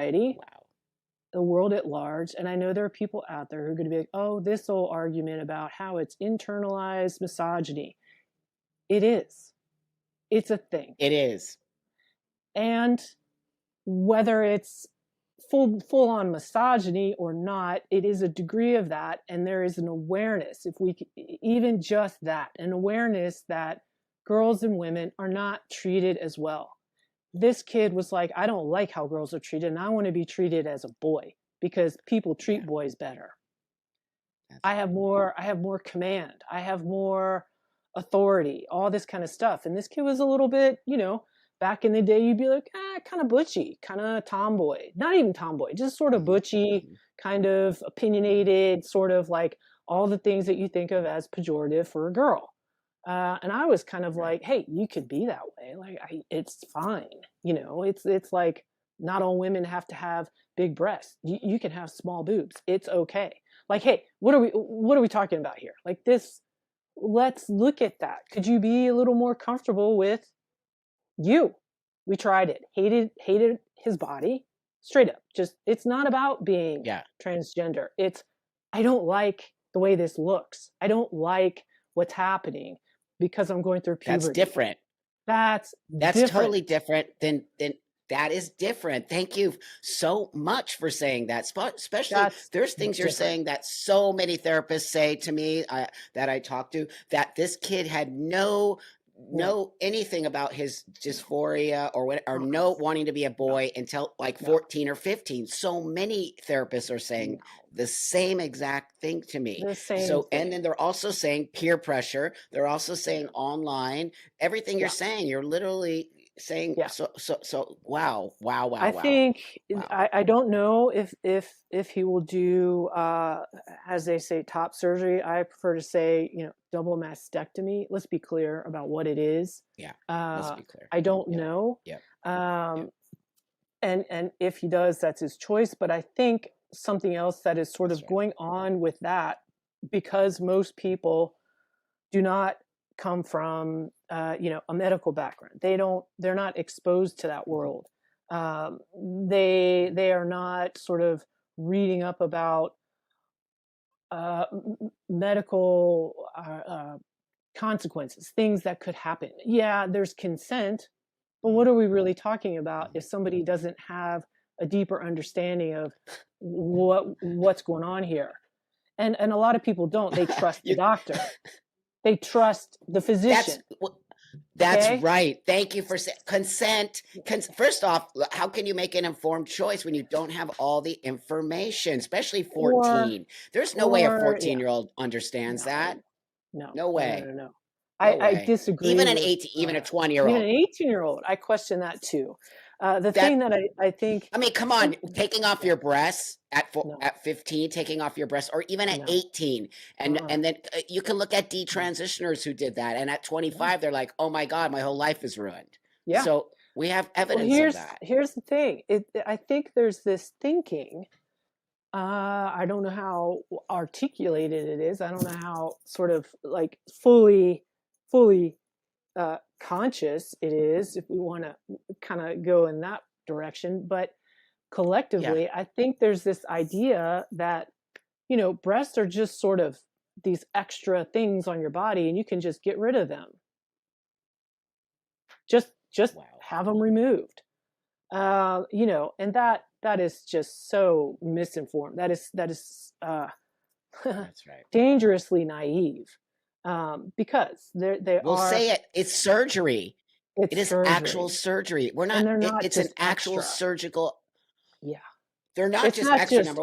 society, Wow. the world at large, and I know there are people out there who are going to be like, oh, this whole argument about how it's internalized misogyny. It is. It's a thing. It is. And whether it's full on misogyny or not, it is a degree of that, and there is an awareness, if we even just that, an awareness that girls and women are not treated as well. This kid was like, I don't like how girls are treated, and I want to be treated as a boy because people treat boys better. I have more command, I have more authority, all this kind of stuff. And this kid was a little bit, back in the day, you'd be like, kind of butchy, kind of tomboy, not even tomboy, just sort of butchy, kind of opinionated, sort of like all the things that you think of as pejorative for a girl. And I was kind of like, hey, you could be that way. Like, it's fine. It's like not all women have to have big breasts. You can have small boobs. It's okay. Like, hey, what are we talking about here? Like this, let's look at that. Could you be a little more comfortable with you? We tried it. Hated his body. Straight up. Just, it's not about being transgender. It's, I don't like the way this looks. I don't like what's happening because I'm going through puberty. That's different. That's different. Totally different than that is different. Thank you so much for saying that. Especially there's things you're saying that so many therapists say to me that I talk to, that this kid had no anything about his dysphoria or no wanting to be a boy until like 14 or 15. So many therapists are saying the same exact thing to me. And then they're also saying peer pressure. They're also saying online, everything you're saying, you're literally saying, so wow. I think, I don't know if he will do, as they say, top surgery. I prefer to say, double mastectomy. Let's be clear about what it is. Let's be clear. I don't know. And if he does, that's his choice. But I think something else that is sort of going on with that, because most people do not come from a medical background. They're not exposed to that world. They are not sort of reading up about medical consequences, things that could happen. Yeah, there's consent, but what are we really talking about if somebody doesn't have a deeper understanding of what's going on here? And a lot of people don't. They trust the doctor. They trust the physician. That's right. Thank you for consent. First off, how can you make an informed choice when you don't have all the information, especially 14? There's no way a 14-year-old understands that. No way. No. I disagree. Even an 18, even a 20-year-old. Even an 18-year-old. I question that too. Thing that I think, I mean, come on, taking off your breasts at 15, taking off your breasts, or even at 18, and then you can look at detransitioners who did that, and at 25, they're like, oh my God, my whole life is ruined. So we have evidence of that. Here's the thing. I think there's this thinking. I don't know how articulated it is. I don't know how sort of like fully conscious it is, if we want to kind of go in that direction. But collectively, I think there's this idea that, breasts are just sort of these extra things on your body and you can just get rid of them. Just have them removed. And that is just so misinformed. That is That's right. dangerously naive. Because we'll say it. It's surgery. It is actual surgery. We're not. It's an actual surgical. Yeah. They're not just extra. Number